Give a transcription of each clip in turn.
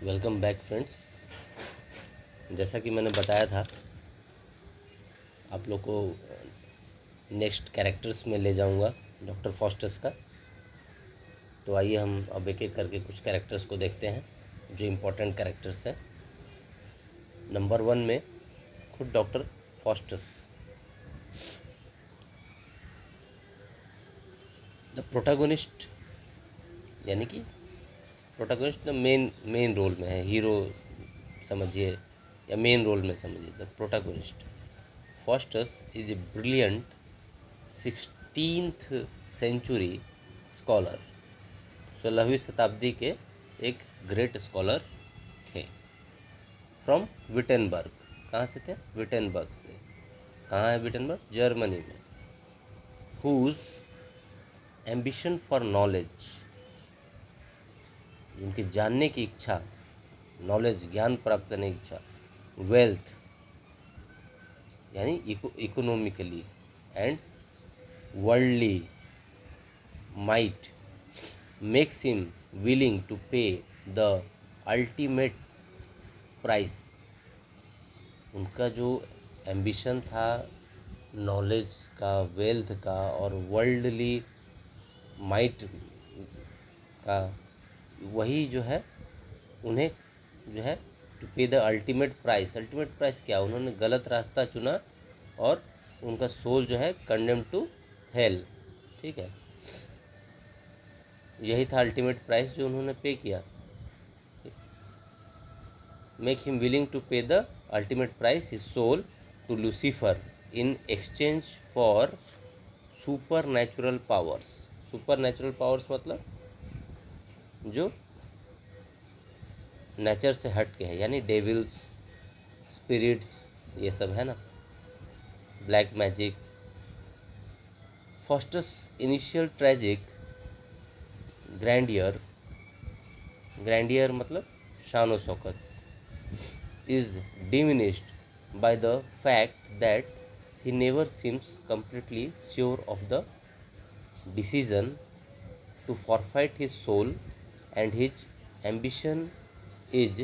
Welcome back friends. जैसा कि मैंने बताया था आप लोग को नेक्स्ट कैरेक्टर्स में ले जाऊंगा डॉक्टर फॉस्टर्स का। तो आइए हम अब एक एक करके कुछ कैरेक्टर्स को देखते हैं जो इम्पोर्टेंट कैरेक्टर्स हैं। नंबर 1 में खुद डॉक्टर फॉस्टर्स, द प्रोटागोनिस्ट, यानी कि प्रोटागोनिस्ट मेन रोल में है, हीरो समझिए या मेन रोल में समझिए। The protagonist Faustus is a brilliant 16th century scholar. 16वीं शताब्दी के एक ग्रेट स्कॉलर थे। फ्रॉम विटेनबर्ग, कहाँ से थे? विटेनबर्ग से। कहाँ है विटेनबर्ग? जर्मनी में। हुज एम्बिशन फॉर नॉलेज, जिनकी जानने की इच्छा, नॉलेज ज्ञान प्राप्त करने की इच्छा, वेल्थ यानी economically and worldly might makes him willing to pay the ultimate price। उनका जो एम्बिशन था नॉलेज का, वेल्थ का और वर्ल्डली माइट का, वही जो है उन्हें जो है to pay the ultimate price. Ultimate price क्या? उन्होंने गलत रास्ता चुना और उनका सोल जो है कंडेम टू हेल। ठीक है, यही था अल्टीमेट प्राइस जो उन्होंने पे किया। Make him willing to pay the ultimate price his soul to Lucifer in exchange for supernatural powers. Supernatural powers मतलब जो नेचर से हट के है, यानी डेविल्स, स्पिरिट्स, ये सब है ना, black magic. Fosters initial tragic grandeur, grandeur मतलब शान Shaukat, is diminished by the fact that he never seems completely sure of the decision to forfeit his soul, and his ambition is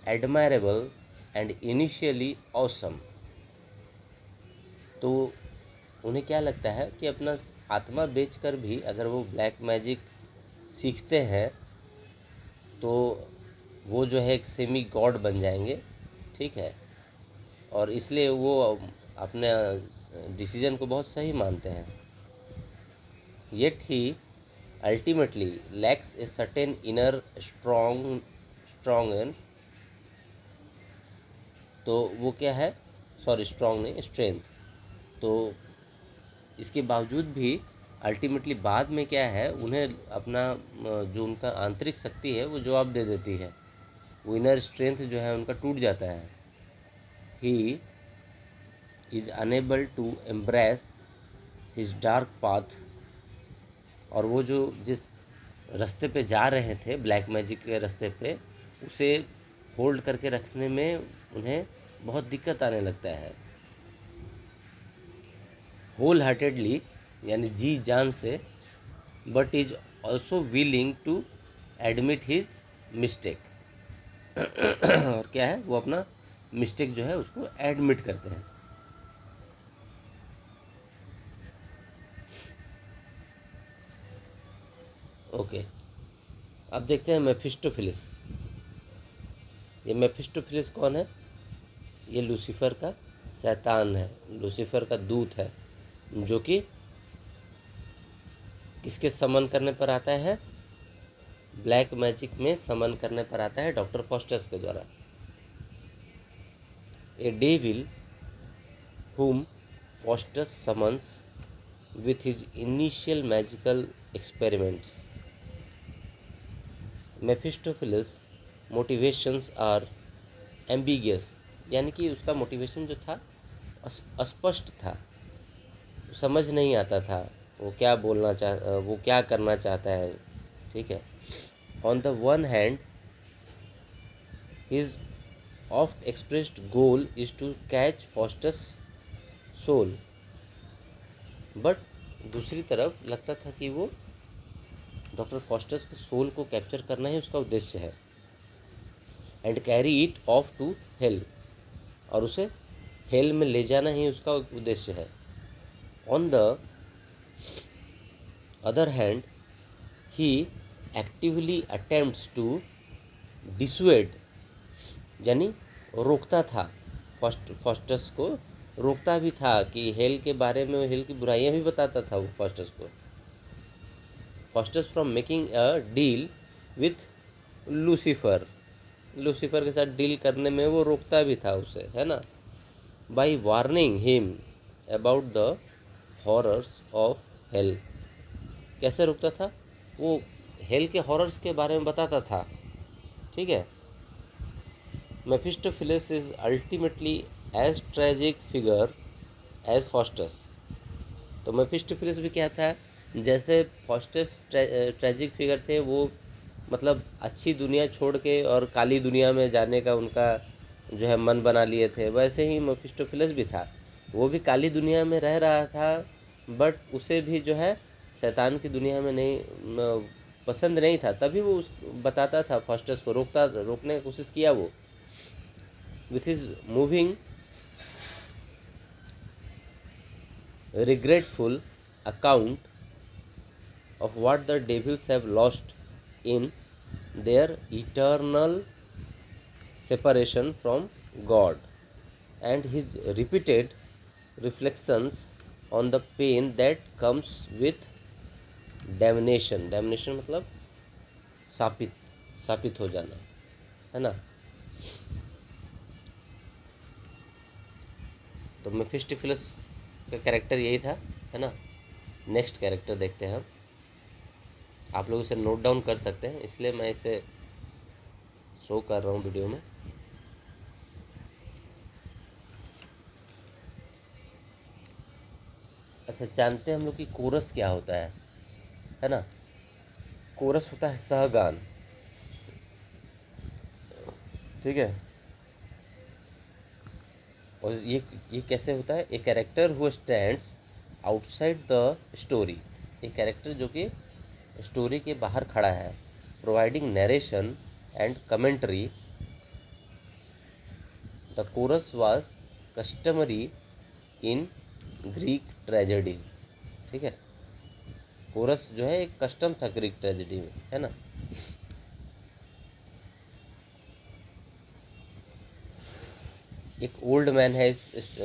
admirable and initially awesome। तो उन्हें क्या लगता है कि अपना आत्मा बेचकर भी अगर वो ब्लैक मैजिक सीखते हैं तो वो जो है एक सेमी गॉड बन जाएंगे। ठीक है, और इसलिए वो अपने डिसीजन को बहुत सही मानते हैं। Yet he ultimately lakhs a certain inner strong, तो वो क्या है? सॉरी, स्ट्रॉन्ग नहीं, स्ट्रेंथ। तो इसके बावजूद भी अल्टीमेटली बाद में क्या है, उन्हें अपना जो उनका आंतरिक शक्ति है वो जवाब दे देती है। वो इनर स्ट्रेंथ जो है उनका टूट जाता है। He is unable to embrace his dark path, और वो जो जिस रास्ते पे जा रहे थे, ब्लैक मैजिक के रास्ते पे, उसे होल्ड करके रखने में उन्हें बहुत दिक्कत आने लगता है। होल हार्टेडली यानी जी जान से, but is also willing to admit his mistake. और क्या है, वो अपना मिस्टेक जो है उसको एडमिट करते हैं। ओके, अब देखते हैं मेफिस्टोफिलिस। ये मेफिस्टोफिलिस कौन है? ये लूसीफर का शैतान है, लूसीफर का दूत है, जो कि किसके समन करने पर आता है? ब्लैक मैजिक में समन करने पर आता है डॉक्टर फॉस्टर्स के द्वारा। ए devil whom Faustus summons with his initial magical experiments। Mephistopheles motivations are ambiguous, यानी कि उसका मोटिवेशन जो था अस्पष्ट था, समझ नहीं आता था वो क्या वो क्या करना चाहता है। ठीक है, on the one hand his oft expressed goal is to catch Faustus soul, बट दूसरी तरफ लगता था कि वो डॉक्टर फॉस्टर्स के सोल को कैप्चर करना ही उसका उद्देश्य है। And carry it off to hell, और उसे हेल में ले जाना ही उसका उद्देश्य है। On the other hand he actively attempts to dissuade, यानी रोकता था, फॉस्टस को रोकता भी था कि हेल के बारे में, हेल की बुराइयां भी बताता था वो फॉस्टस को। Faustus from making a deal with Lucifer, Lucifer के साथ डील करने में वो रोकता भी था उसे, है ना। By warning him about the horrors of hell, कैसे रोकता था वो, हेल के हॉरर्स के बारे में बताता था, ठीक है। Mephistopheles is ultimately as tragic figure as Faustus, तो मेफिस्टोफिलिस भी क्या था, जैसे फॉस्टस ट्रेजिक फिगर थे, वो मतलब अच्छी दुनिया छोड़ के और काली दुनिया में जाने का उनका जो है मन बना लिए थे, वैसे ही मेफिस्टोफिलिस भी था। वो भी काली दुनिया में रह रहा था, बट उसे भी जो है शैतान की दुनिया में नहीं पसंद नहीं था, तभी वो उस बताता था फॉस्टस को, रोकने की कोशिश किया वो। With his moving regretful account of what the devils have lost in their eternal separation from God, and his repeated reflections on the pain that comes with damnation, damnation मतलब शापित, शापित हो जाना, है ना। तो मेफिस्टोफेलिस का कैरेक्टर यही था, है ना। नेक्स्ट कैरेक्टर देखते हैं हम, आप लोग इसे नोट डाउन कर सकते हैं, इसलिए मैं इसे शो कर रहा हूँ वीडियो में। अच्छा, जानते हैं हम लोग कि कोरस क्या होता है ना। कोरस होता है सहगान, ठीक है। और ये कैसे होता है, a character who stands outside the story, एक कैरेक्टर जो कि स्टोरी के बाहर खड़ा है, providing narration and commentary. The coarse was customary in Greek tragedy, ठीक है। कोरस जो है एक कस्टम था ग्रीक ट्रेजेडी में, है ना। एक ओल्ड मैन है इस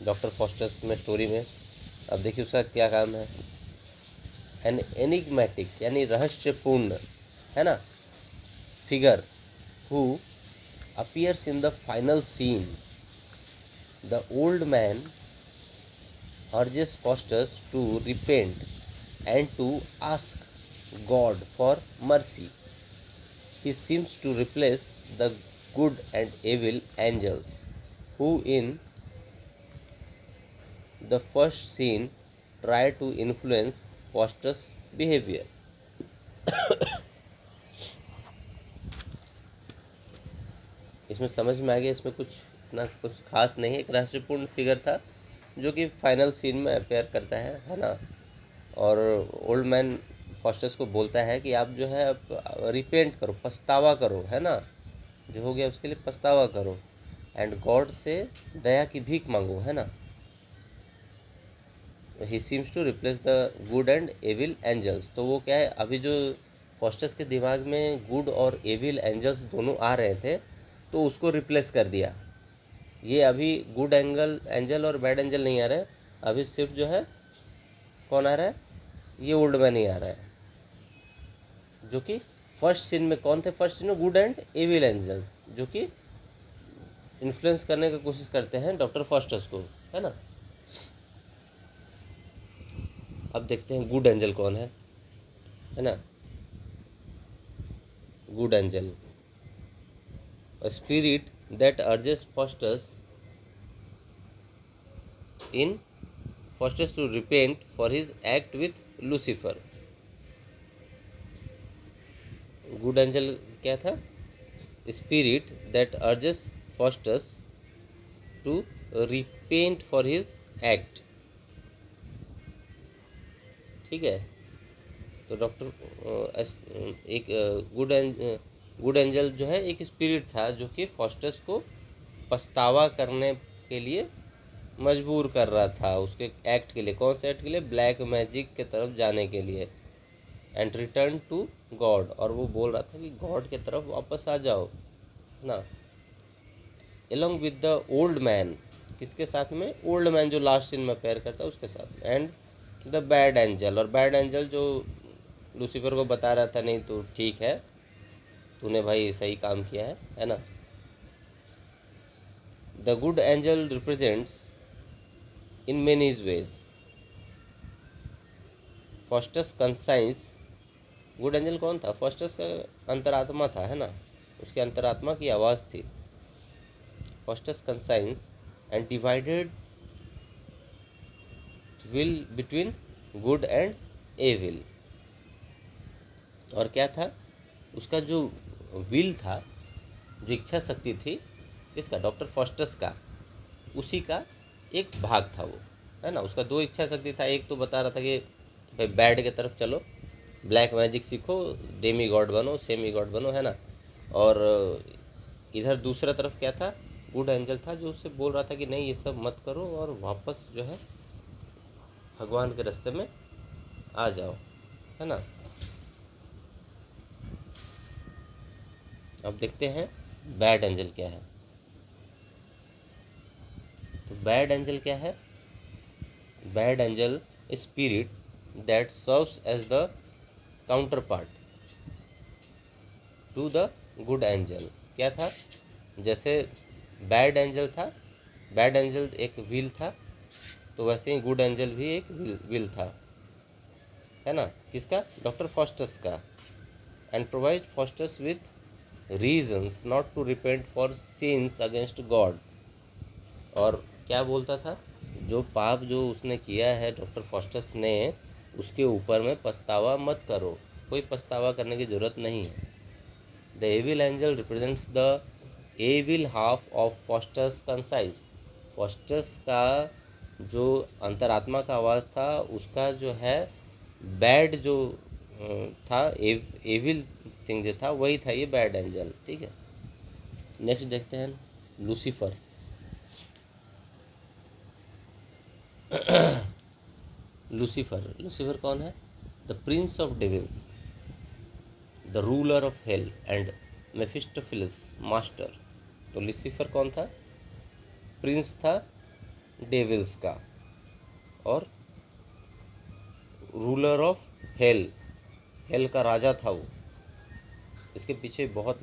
डॉक्टर फॉस्टर्स में स्टोरी में। अब देखिए उसका क्या काम है। एन एनिग्मेटिक यानी रहस्यपूर्ण, है ना, figure who appears in the final scene. The old man urges Faustus to repent and to ask God for mercy. He seems to replace the good and evil angels who in the first scene try to influence Faustus' behavior. इसमें समझ में आ गया, इसमें कुछ इतना कुछ खास नहीं है, एक रहस्यपूर्ण फिगर था जो कि फाइनल सीन में अपेयर करता है ना। और ओल्ड मैन फॉस्टस को बोलता है कि आप जो है रिपेंट करो, पछतावा करो, है ना, जो हो गया उसके लिए पछतावा करो, एंड गॉड से दया की भीख मांगो, है ना। He seems to replace the good and evil angels, तो वो क्या है, अभी जो फॉस्टस के दिमाग में गुड और एविल एंजल्स दोनों आ रहे थे, तो उसको रिप्लेस कर दिया। ये अभी गुड एंजल और बैड एंजल नहीं आ रहे, अभी सिर्फ जो है कौन आ रहा है, ये ओल्ड मैन ही आ रहा है, जो कि फर्स्ट सीन में कौन थे, फर्स्ट सीन में गुड एंड एविल एंजल, जो कि इन्फ्लुएंस करने की कोशिश करते हैं डॉक्टर फॉस्टस को, है ना। अब देखते हैं गुड एंजल कौन है ना। Good angel, a spirit that urges in Faustus to repent for his act with Lucifer. Good angel क्या था, spirit that urges Faustus to repent for his act, ठीक है। तो डॉक्टर एक गुड गुड एंजल जो है एक स्पिरिट था जो कि फॉस्टस को पछतावा करने के लिए मजबूर कर रहा था, उसके एक्ट के लिए। कौन से एक्ट के लिए? ब्लैक मैजिक के तरफ जाने के लिए। एंड रिटर्न टू गॉड, और वो बोल रहा था कि गॉड के तरफ वापस आ जाओ ना। Along with the old man, किसके साथ में? ओल्ड मैन जो लास्ट सीन में अपेयर करता है उसके साथ। एंड द बैड एंजल, और बैड एंजल जो लूसीफर को बता रहा था नहीं तो ठीक है, तूने भाई सही काम किया है ना। The good angel represents in many ways Faustus conscience. Good angel कौन था? फॉस्टस का अंतरात्मा था, है ना, उसके अंतरात्मा की आवाज़ थी। Faustus conscience and divided will between good and evil. और क्या था? उसका जो विल था, जो इच्छा शक्ति थी, किसका? डॉक्टर फॉस्टस का, उसी का एक भाग था वो, है ना। उसका दो इच्छा शक्ति था, एक तो बता रहा था कि भाई बैड के तरफ चलो, ब्लैक मैजिक सीखो, डेमी गॉड बनो, सेमी गॉड बनो, है ना। और इधर दूसरा तरफ क्या था? गुड एंजल था जो उससे बोल रहा था कि नहीं ये सब मत करो और वापस जो है भगवान के रास्ते में आ जाओ, है ना। अब देखते हैं बैड एंजल क्या है। तो बैड एंजल क्या है? Bad angel spirit that serves as the counterpart to the good angel. क्या था? जैसे बैड एंजल था, बैड एंजल एक व्हील था, तो वैसे ही गुड एंजल भी एक व्हील था, है ना। किसका? डॉक्टर फॉस्टस का। And provide Faustus with reasons not to repent for sins against God. और क्या बोलता था? जो पाप जो उसने किया है डॉक्टर फॉस्टस ने, उसके ऊपर में पछतावा मत करो, कोई पछतावा करने की ज़रूरत नहीं है। The evil angel represents the evil half of Faustus conscience. Faustus का जो अंतरात्मा का आवाज़ था, उसका जो है बैड जो था, एविल थिंग जो था, वही था ये बैड एंजल, ठीक है। नेक्स्ट देखते हैं लूसीफर। लूसीफर, लूसीफर कौन है? The prince of devils, the ruler of hell and Mephistopheles master. तो लूसीफर कौन था? प्रिंस था डेविल्स का, और रूलर ऑफ हेल, हेल का राजा था वो। इसके पीछे बहुत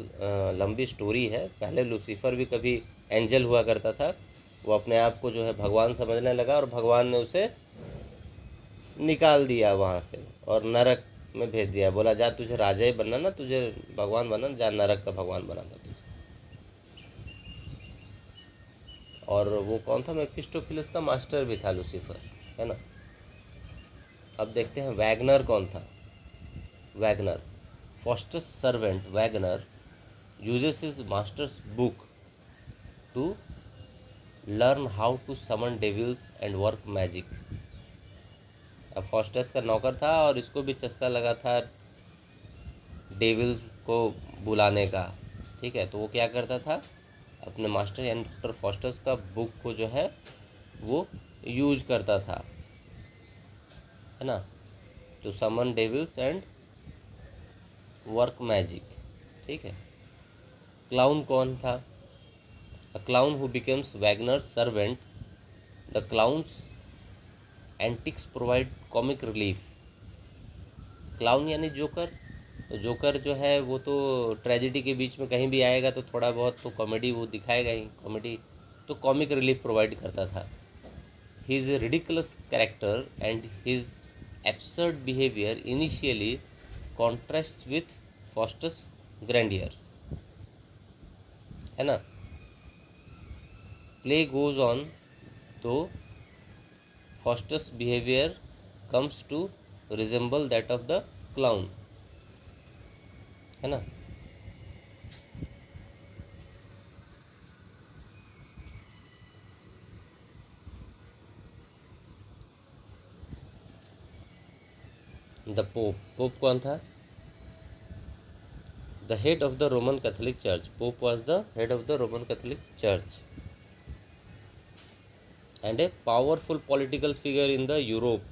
लंबी स्टोरी है। पहले लूसीफर भी कभी एंजल हुआ करता था, वो अपने आप को जो है भगवान समझने लगा, और भगवान ने उसे निकाल दिया वहाँ से और नरक में भेज दिया। बोला जा तुझे राजा ही बनना ना, तुझे भगवान बनना, जा नरक का भगवान बना था तुझे। और वो कौन था? मेफिस्टोफिलस का मास्टर भी था लूसीफर, है ना। अब देखते हैं वैगनर कौन था। Wagner, Faustus servant Wagner uses his master's book to learn how to summon devils and work magic। अब फॉस्टस का नौकर था और इसको भी चस्का लगा था डेविल्स को बुलाने का, ठीक है। तो वो क्या करता था? अपने मास्टर यानी डॉक्टर फॉस्टस का बुक को जो है वो यूज करता था, है ना, to summon devils and work magic, ठीक है। क्लाउन कौन था? A clown who becomes Wagner's servant. The clown's antics provide comic relief. Clown यानी जोकर। तो जोकर जो है वो तो ट्रेजिडी के बीच में कहीं भी आएगा तो थोड़ा बहुत तो कॉमेडी वो दिखाएगा ही, कॉमेडी, तो कॉमिक रिलीफ प्रोवाइड करता था। His ridiculous character and his absurd behaviour initially contrast with Faustus grandeur, है ना। प्ले गोज ऑन तो Faustus behaviour comes to resemble that of the clown, है ना। द पोप, पोप कौन था? The head of the Roman Catholic Church. Pope was the head of the Roman Catholic Church and a powerful political figure in the Europe.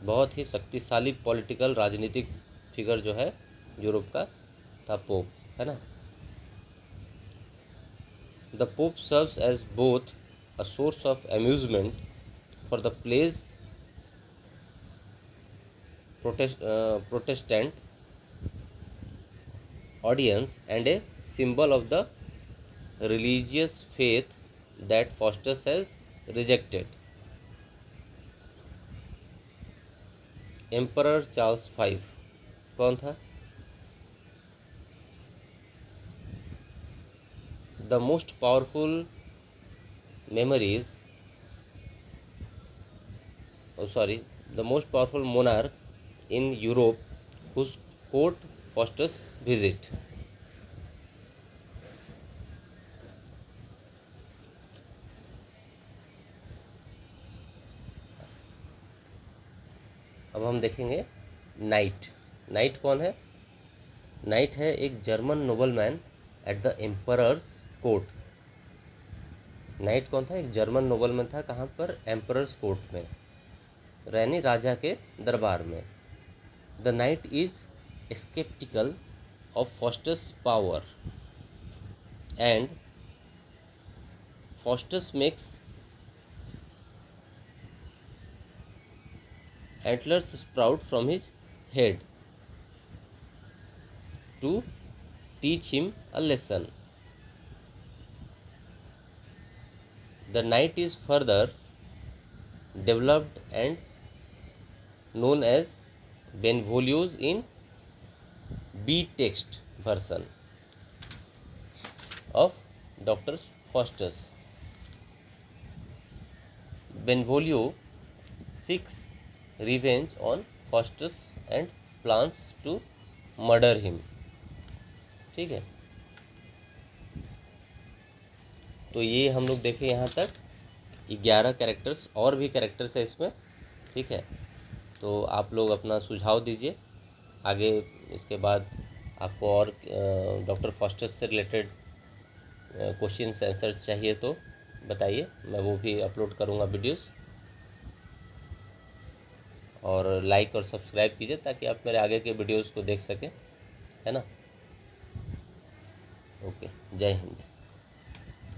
बहुत ही शक्तिशाली political राजनीतिक figure जो है Europe का था पोप, है ना। The pope serves as both a source of amusement for the play's Protestant audience and a symbol of the religious faith that Faustus has rejected. Emperor Charles V कौन था? The most powerful monarch in Europe whose court Faustus visit. अब हम देखेंगे night. Night कौन है? Night है एक German nobleman at the emperors court. Night कौन था? एक जर्मन नोबलमैन था, कहाँ पर? एम्परर्स कोर्ट में, यानी राजा के दरबार में। The knight is sceptical of Faustus power and Faustus makes antlers sprout from his head to teach him a lesson. The knight is further developed and known as Benvolio's in B-text version of Dr. Faustus. Benvolio seeks revenge on Faustus and plans to murder him. ठीक है, तो ये हम लोग देखें यहाँ तक 11 characters, और भी कैरेक्टर्स है इसमें। ठीक है, तो आप लोग अपना सुझाव दीजिए आगे। इसके बाद आपको और डॉक्टर फॉस्टस से रिलेटेड क्वेश्चन आंसर्स चाहिए तो बताइए, मैं वो भी अपलोड करूँगा वीडियोस। और लाइक और सब्सक्राइब कीजिए ताकि आप मेरे आगे के वीडियोस को देख सकें, है ना। ओके, जय हिंद।